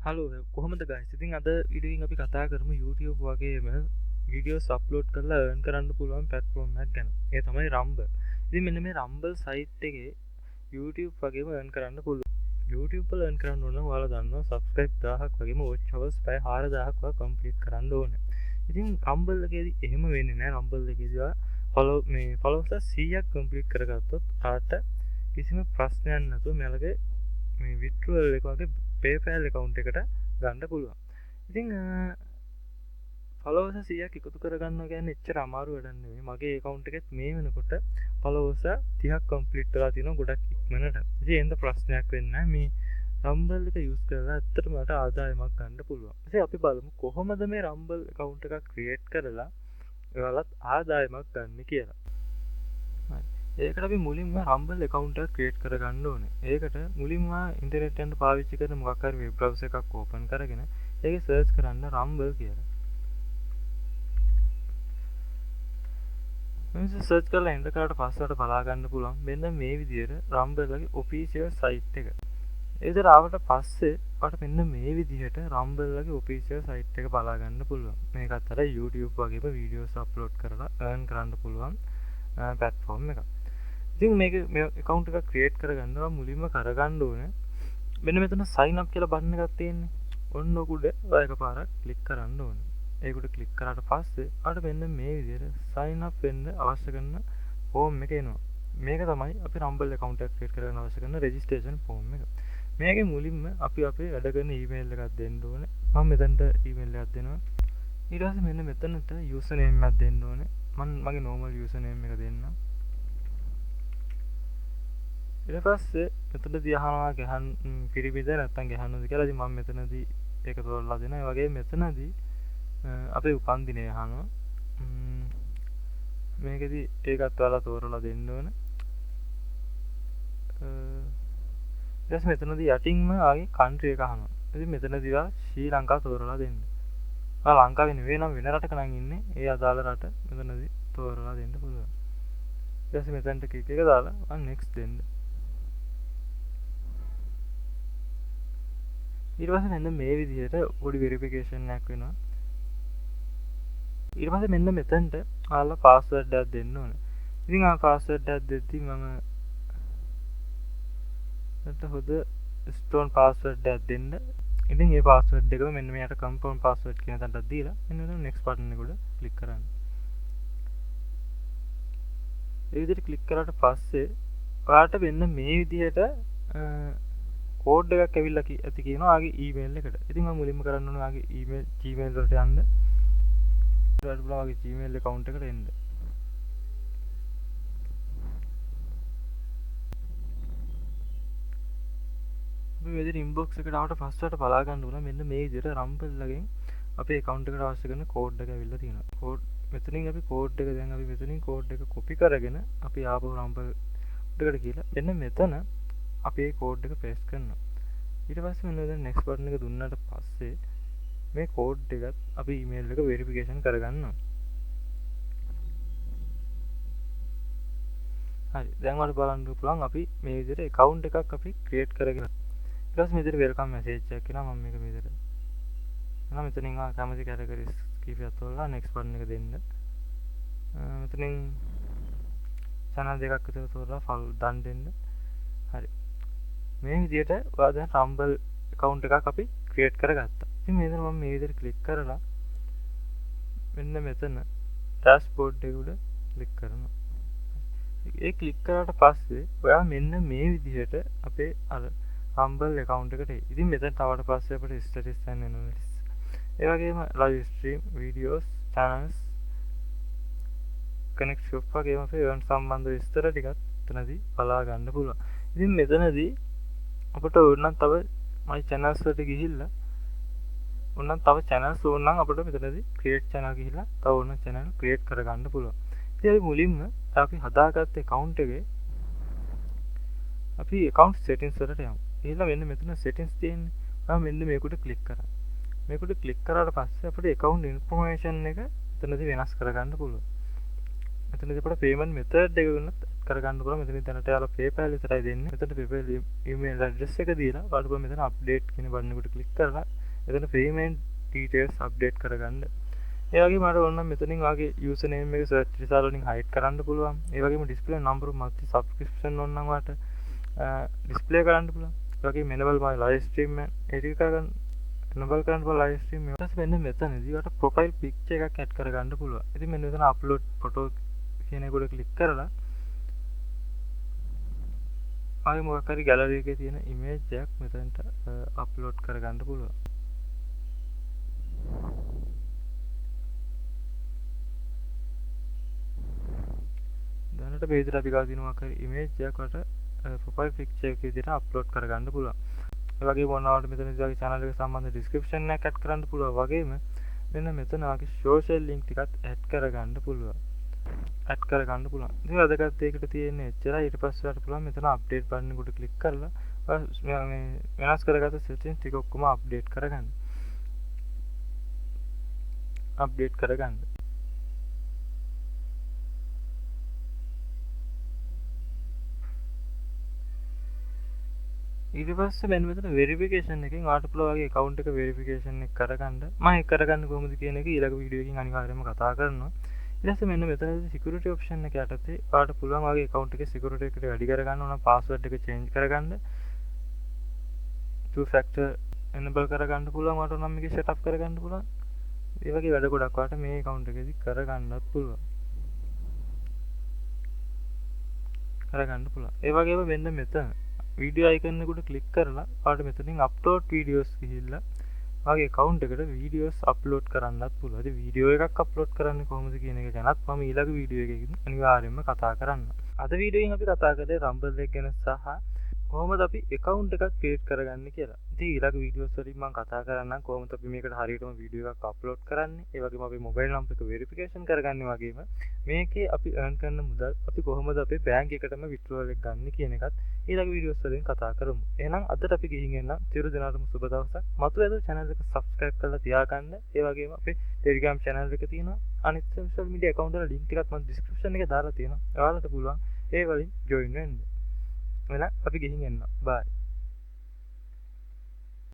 Hello කොහොමද guys? ඉතින් අද වීඩියෝ එකකින් අපි කතා කරමු YouTube වගේම වීඩියෝස් අප්ලෝඩ් කරලා earn කරන්න පුළුවන් platform එකක් ගැන. ඒ තමයි Rumble. ඉතින් මෙන්න මේ Rumble site එකේ YouTube වගේම earn කරන්න පුළුවන්. YouTube වල earn කරන්න ඕන නම් ඔයාලා දන්නවා subscribe 1000ක් වගේම watch hours පැය 4000ක් වගේ complete කරන්න ඕනේ. ඉතින් Rumble එකේදී එහෙම වෙන්නේ නැහැ. Rumble එකේදී ඔයා followers 100ක් complete කරගත්තොත් ආට කිසිම ප්‍රශ්නයක් නැතුව මෙලගේ මේ විට්‍රල් එක වගේ පේපෑල් එකකවුන්් එකට ගණ්ඩ පුළුවන්. ඉතිං පලෝස සියක් එකතු කරගන්න ගැන එච්චර අමාරු වැඩන්නේ මගේ කවුන්් එකෙත් මේ වෙනකොට පලෝස තියක් කොම්පලිට්ලා තින ගොඩක් ඉක්මනට ඒන්ද ප්‍රශ්නයක් වෙන්න මේ රම්බල් එක යුස් කරලා ඇත්තට මට ආදායමක් ගණඩ පුළුවන්. සේ අපි බලමු කොහොමද මේ රම්බල් කවුන්් එකක් ක්‍රියේට් කරලා ඔයාලත් ආදායමක් ගන්න කියලා. ඒකට අපි මුලින්ම රම්බල් එකකවුන්ට ක්‍රියේට් කරගන්න ඕනේ. ඒකට මුලින්ම ඉන්ටර්නෙට් එකෙන් පාවිච්චි කරන මොකක් හරි වෙබ් බ්‍රවුසර් එකක් ඕපන් කරගෙන ඒකේ සර්ච් කරන්න රම්බල් කියලා. මේ සර්ච් කරලා එන්ටර් කරාට පස්සට බලා ගන්න පුළුවන් මෙන්න මේ විදිහට රම්බල් ලගේ ඔෆිෂියල් සයිට් එක. ඒකට ආවට පස්සේ ඔයාලට මෙන්න මේ විදිහට රම්බල් ලගේ ඔෆිෂියල් සයිට් එක බලා ගන්න පුළුවන්. මේකත් අර YouTube වගේම වීඩියෝස් අප්ලෝඩ් කරලා earn කරන්න පුළුවන් platform එකක්. ඉතින් මේක account එකක් create කරගන්නවා මුලින්ම කරගන්න ඕනේ. මෙන්න මෙතන sign up කියලා බටන් එකක් තියෙන්නේ. ඔන්න ඔක උඩ ඔය එකපාරක් ක්ලික් කරන්න ඕනේ. ඒක උඩ ක්ලික් කරාට පස්සේ අර මෙන්න මේ විදිහට sign up වෙන්න අවශ්‍ය කරන form එක එනවා. මේක තමයි අපි Rumble account එකක් create කරගන්න අවශ්‍ය කරන registration form එක. මේකේ මුලින්ම අපි අපේ වැඩ කරන email එකක් දෙන්න ඕනේ. මම මෙතනට email එකක් දෙනවා. ඊට පස්සේ මෙන්න මෙතනට username එකක් දෙන්න ඕනේ. මම මගේ normal username එක දෙන්නම්. ඊට පස්සේ මෙතනදී අහනවා ගහන් පිරිමිද නැත්නම් ගහන්නද කියලා. ඉතින් මම මෙතනදී ඒක තෝරලා දෙනවා. ඒ වගේ මෙතනදී අපේ උපන්දිනය අහනවා. මේකෙදි ඒකත් ඔයාලා තෝරලා දෙන්න ඕන. ඊට පස්සේ මෙතනදී යටින්ම ආගේ country එක අහනවා. ඉතින් මෙතනදී ඔයා ශ්‍රී ලංකාව තෝරලා දෙන්න. ඔයා ලංකාවේ නෙවෙයි නම් වෙන රටක නම් ඉන්නේ. ඒ අදාළ රට මෙතනදී තෝරලා දෙන්න පුළුවන්. ඊට පස්සේ මෙතනට ක්ලික් එක දාලා මම next දෙන්න. ඊට පස්සේ මෙන්න මේ විදිහට පොඩි වෙරිෆිකේෂන් එකක් වෙනවා. ඊට පස්සේ මෙන්න මෙතනට ඔයාලා පාස්වර්ඩ් එකක් දෙන්න ඕනේ. ඉතින් ආ පාස්වර්ඩ් එකක් දෙද්දි මම මට හොද ස්ටෝන් පාස්වර්ඩ් එකක් දෙන්න. ඉතින් මේ පාස්වර්ඩ් එකම මෙන්න මෙයාට කන්ෆර්ම් පාස්වර්ඩ් කියන තැනට දීලා මෙන්න මෙතන next බටන් එක උඩ ක්ලික් කරන්න. ඒ විදිහට ක්ලික් කරාට පස්සේ ඔයාලට මෙන්න මේ විදිහට කෝඩ් එකක් ඇවිල්ලා ඇති කියනවා ආගේ ඊමේල් එකට. ඉතින් මම මුලින්ම කරන්න ඕනේ ආගේ ඊමේල් Gmail වලට යන්න. ඊට පස්සේ ආගේ Gmail account එකට එන්න. අපි මේ විදිහට inbox එකට ආවට පස්සට බලා ගන්න ඕන මෙන්න මේ විදිහට Rumble එකෙන් අපේ account එකට අවශ්‍ය කරන කෝඩ් එක ඇවිල්ලා තියෙනවා. කෝඩ් මෙතනින් අපි කෝඩ් එක දැන් අපි මෙතනින් කෝඩ් එක copy කරගෙන අපි ආපහු Rumble එකට ගිහලා මෙන්න මෙතන අපි ඒ කෝඩ් එක පේස්ට් කරනවා. ඊට පස්සේ මෙන්න දැන් next බටන් එක දුන්නාට පස්සේ මේ කෝඩ් එකත් අපි ඊමේල් එක වෙරිෆිකේෂන් කරගන්නවා. හරි. දැන් ඔයාලට බලන්න පුළුවන් අපි මේ විදිහට account එකක් අපි create කරගෙන ඊට පස්සේ මේ විදිහට welcome message එකක් එනවා. මම මේක මේ විදිහට එනවා. මෙතනින් ආ කැමති categories කීපයක් තෝරලා next බටන් එක දෙන්න. මෙතනින් channel දෙකක් විතර තෝරලා follow done දෙන්න. හරි. මේ විදිහට ඔයා දැන් Rumble account එකක් අපි create කරගත්තා. ඉතින් මේක මම මේ විදිහට click කරලා මෙන්න මෙතන dashboard එක උඩ click කරනවා. ඒ click කරාට පස්සේ ඔයා මෙන්න මේ විදිහට අපේ අර Rumble account එකට එයි. ඉතින් මෙතන තවට පස්සේ අපිට statistics and analytics ඒ වගේම live stream videos channels connect shop වගේම අපේ earn සම්බන්ධ විස්තර ටිකත් එතනදී බලා ගන්න පුළුවන්. ඉතින් මෙතනදී අපට ඕනනම් තව my channels වලට ගිහිල්ලා ඕනනම් තව channels ඕන නම් අපිට මෙතනදී create channel ගිහිල්ලා තව ඕන channel create කරගන්න පුළුවන්. ඉතින් අපි මුලින්ම අපි හදාගත්ත account එකේ අපි account settings වලට යමු. ගිහිල්ලා මෙන්න මෙතන settings තියෙන්නේ. මම මෙන්න මේකට click කරා. මේකට click කරාට පස්සේ අපිට account information එක එතනදී වෙනස් කරගන්න පුළුවන්. මෙතනදී අපිට පේමන්ට් මෙතඩ් එක වෙනත් කරගන්න පුළුවන්. මෙතන දැනට යාලා PayPal විතරයි දෙන්නේ. මෙතන PayPal email address එක දීලා ඔයාලට පුළුවන් මෙතන update කියන බටන් එකට click කරලා එතන payment details update කරගන්න. ඒ වගේම මට ඕන නම් මෙතනින් ඔයාගේ user name එක search result වලින් hide කරන්න පුළුවන්. ඒ වගේම display number monthly subscription ඕන නම් ඔයාලට display කරන්න පුළුවන්. ඒ වගේම enable my live stream එක කරගන්න enable කරන්න පුළුවන් live stream. ඊට පස්සේ මෙන්න මෙතනදී ඔයාලට profile picture එකක් add කරගන්න පුළුවන්. ඉතින් මෙන්න මෙතන upload photo කියන එකට click කරලා ආයෙ මොකක් හරි gallery එකේ තියෙන image එකක් මෙතනට upload කරගන්න පුළුවන්. දැනට මේ විදිහට අපි ගාව තියෙන මොකක් හරි image එකක් වට profile picture එක විදිහට upload කරගන්න පුළුවන්. ඒ වගේම මොනවාට මෙතනදී ඔයාගේ channel එක සම්බන්ධ description එකක් add කරන්න පුළුවන්. වගේම මෙන්න මෙතන ඔයාගේ social link ටිකත් add කරගන්න පුළුවන්. add කරගන්න පුළුවන්. ඉතින් වැදගත් දෙයකට තියෙන්නේ එච්චරයි. ඊට පස්සේ ඔයාලට පුළුවන් මෙතන update button එකට click කරලා මේ වෙනස් කරගත්ත settings ටික ඔක්කොම update කරගන්න. update කරගන්න. ඊට පස්සේ මෙන්න මෙතන verification එකෙන් ඔයාලට පුළුවන් ඔයාගේ account එක verification එක කරගන්න. මම ඒක කරගන්න කොහොමද කියන එක ඊළඟ වීඩියෝ එකකින් අනිවාර්යයෙන්ම කතා කරනවා. ඊට පස්සේ මෙන්න මෙතනදී security option එක යටතේ ඔයාලට පුළුවන් ඔයාගේ account එකේ security එකට වැඩි කරගන්න ඕන password එක change කරගන්න. two factor enable කරගන්න පුළුවන්. ඔයාලට නම් මේක setup කරගන්න පුළුවන්. ඒ වගේ වැඩ ගොඩක් ඔයාලට මේ account එකේදී කරගන්නත් පුළුවන්. කරගන්න පුළුවන්. ඒ වගේම මෙන්න මෙතන වීඩියෝ අයිකන් එකට ක්ලික් කරලා ඔයාලට මෙතනින් අප්ලෝඩ් වීඩියෝස් ගිහිල්ලා ඔයාගේ account එකට වීඩියෝස් අප්ලෝඩ් කරන්නත් පුළුවන්. ඉතින් වීඩියෝ එකක් අප්ලෝඩ් කරන්නේ කොහොමද කියන එක ගැනත් මම ඊළඟ වීඩියෝ එකකින් අනිවාර්යයෙන්ම කතා කරන්න. අද වීඩියෝෙන් අපි කතා කරේ Rumble එක ගැන සහ කොහොමද අපි account එකක් create කරගන්නේ කියලා. ඉතින් ඊළඟ වීඩියෝස් වලින් මම කතා කරන්නම් කොහොමද අපි මේකට හරියටම වීඩියෝ එකක් අප්ලෝඩ් කරන්නේ. ඒ වගේම අපි මොබයිල් නම්බර් එක වෙරිෆිකේෂන් කරගන්නේ වගේම මේකේ අපි earn කරන මුදල් අපි කොහොමද අපේ බැංක් එකටම withdrawal එක ගන්න කියන එකත් ඊළඟ වීඩියෝස් වලින් කතා කරමු. එහෙනම් අදට අපි ගිහින් එන්නම්. සියලු දෙනාටම සුබ දවසක්. මතු ඇද channel එක subscribe කරලා තියාගන්න. ඒ වගේම අපේ Telegram channel එක තියෙනවා. අනිත් social media account වල link ටිකත් මම description එකේ දාලා තියෙනවා. ඔයාලට පුළුවන් ඒ වලින් join වෙන්න. එහෙනම් අපි ගිහින් එන්නම්. bye.